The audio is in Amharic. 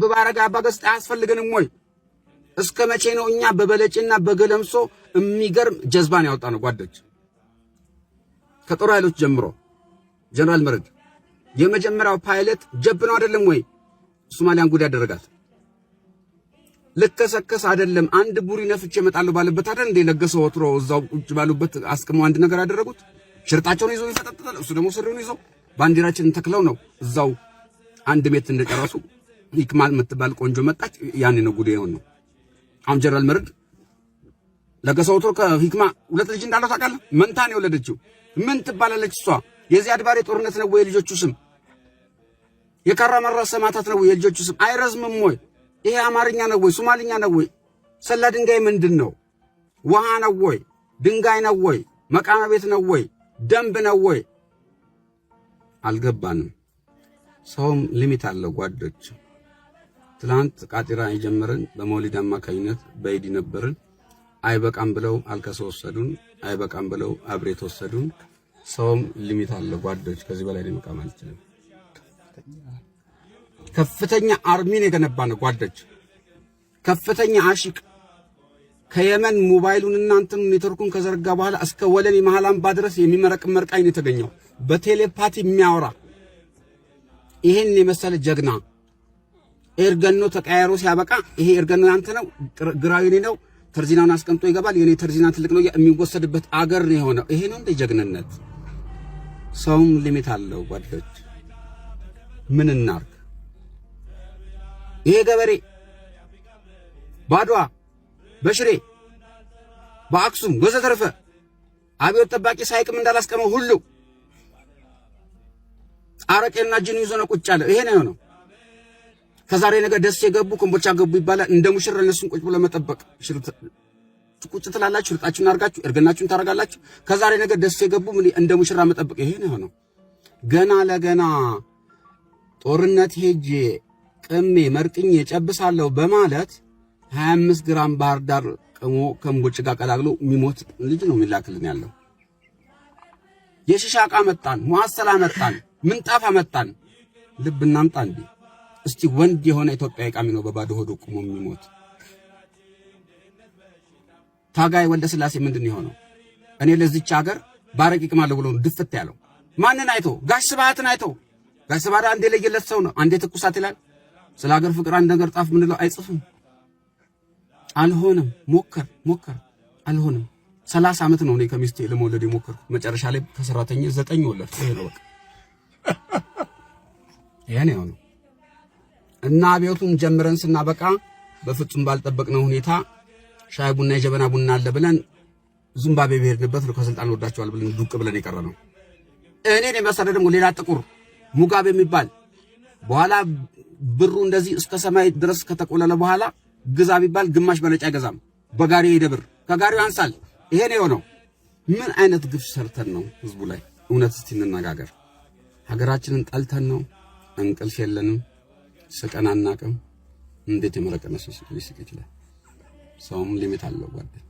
በባረጋ ባገስጣ ያስፈልገንም ወይ እስከ መቼ ነው እኛ በበለጭና በገለምሶ የሚገርም ጀዝባን ያወጣነው ጓደኞች ከጦር ኃይሎች ጀምሮ ጀነራል መረድ የመጀመሪያው ፓይለት ጀብ ነው አይደለም ወይ ሶማሊያን ጉድ ያደረጋት ለከሰከስ አይደለም አንድ ቡሪ ነፍቼ እመጣለሁ ባለበት አይደል እንደ ለገሰው ወትሮ እዛው ቁጭ ባሉበት አስቀመው አንድ ነገር ያደረጉት ሽርጣቸውን ይዘው ይፈጠጥጣሉ እሱ ደግሞ ስሪውን ይዘው ባንዲራችንን ተክለው ነው እዛው አንድ ሜት እንደጨረሱ ይክማል የምትባል ቆንጆ መጣች ያኔ ነው ጉድ የሆነው አሁን ጀነራል መረድ ለገሰው ወትሮ ከሂክማ ሁለት ልጅ እንዳለው ታውቃለህ መንታ ነው የወለደችው ምን ትባላለች እሷ የዚህ አድባሬ ጦርነት ነው ወይ ልጆቹ ስም የካራማራ ሰማታት ነው ወይ ልጆቹ ስም አይረዝምም ወይ ይሄ አማርኛ ነው ወይ ሶማሊኛ ነው ወይ ሰላ ድንጋይ ምንድነው ውሃ ነው ወይ ድንጋይ ነው ወይ መቃመ ቤት ነው ወይ ደንብ ነው ወይ አልገባንም ሰውም ሊሚት አለው ጓዶች ትላንት ቃጢራ የጀመረን በመውሊድ አማካኝነት በኢዲ ነበርን አይበቃም ብለው አልከሰወሰዱን አይበቃም ብለው አብሬት ወሰዱን ሰውም ሊሚት አለው ጓዶች ከዚህ በላይ ሊመቃም አልችልም ከፍተኛ አርሚን የገነባነው ጓዶች ከፍተኛ አሽቅ ከየመን ሞባይሉን እናንተም ኔትወርኩን ከዘረጋ በኋላ እስከ ወለኔ መሃላም ባድረስ የሚመረቅ መርቃይ ነው የተገኘው በቴሌፓቲ የሚያወራ ይሄን የመሰለ ጀግና ኤርገኖ ተቀያይሮ ሲያበቃ ይሄ ኤርገኖ ያንተ ነው ግራዊኔ ነው ተርዚናውን አስቀምጦ ይገባል የኔ ተርዚናን ትልቅ ነው የሚወሰድበት አገር ነው የሆነው ይሄ ነው እንደ ጀግንነት ሰውም ሊሚት አለው ጓዶች ምን እናርግ ይሄ ገበሬ ባድዋ በሽሬ በአክሱም ወዘተረፈ አብዮት ጠባቂ ሳይቅም እንዳላስቀመው ሁሉ አረቄና ጅን ይዞ ነው ቁጭ ያለ ይሄ ነው የሆነው ከዛሬ ነገ ደስ የገቡ ኮምቦቻ ገቡ ይባላል እንደ ሙሽራ እነሱን ቁጭ ብሎ መጠበቅ ቁጭ ትላላችሁ ልጣችሁን አርጋችሁ እርገናችሁን ታረጋላችሁ ከዛሬ ነገ ደስ የገቡ ምን እንደ ሙሽራ መጠበቅ ይሄ ነው የሆነው ገና ለገና ጦርነት ሄጄ ቅሜ መርቅኝ ጨብሳለሁ በማለት 25 ግራም ባህር ዳር ቅሞ ከምቦጭ ጋር ቀላቅሎ የሚሞት ልጅ ነው የሚላክልን ያለው የሽሻቃ መጣን ሙአሰላ መጣን ምንጣፋ መጣን ልብ እናምጣ እንዴ እስቲ ወንድ የሆነ ኢትዮጵያዊ ቃሚ ነው በባዶ ሆዶ ቆሞ የሚሞት ታጋይ ወልደ ስላሴ ምንድነው የሆነው እኔ ለዚች ሀገር ባረቅ ይቅማለሁ ብሎ ድፍት ያለው ማንን አይቶ ጋሽ ስብሃትን አይቶ ጋሽ ስብሃት አንዴ ለየለት ሰው ነው አንዴ ትኩሳት ይላል ስለ ሀገር ፍቅር አንድ ነገር ጣፍ ምንለው አይጽፍም አልሆነም ሞከር አልሆነም 30 አመት ነው እኔ ከሚስቴ ለመውለድ የሞከርኩት መጨረሻ ላይ ከሰራተኛ 9 ወለድኩ ይሄ ነው በቃ ይሄ ነው እና አብዮቱን ጀምረን ስናበቃ በፍጹም ባልጠበቅነው ሁኔታ ሻይ ቡና የጀበና ቡና አለ ብለን ዚምባብዌ ብሄድንበት ነው ከስልጣን ወዳቸዋል ብለን ዱቅ ብለን የቀረነው እኔን የመሰለ ደግሞ ሌላ ጥቁር ሙጋቤ የሚባል በኋላ ብሩ እንደዚህ እስከ ሰማይ ድረስ ከተቆለለ በኋላ ግዛ ቢባል ግማሽ በነጭ አይገዛም በጋሪ ይደብር ከጋሪው አንሳል ይሄ ነው የሆነው ምን አይነት ግፍ ሰርተን ነው ህዝቡ ላይ እውነት እስቲ እንነጋገር ሀገራችንን ጠልተን ነው እንቅልፍ የለንም ስቀናናቅም እንዴት የመረቀነሱ ሊስቅ ይችላል ሰውም ሊሚት አለው ጓደኞች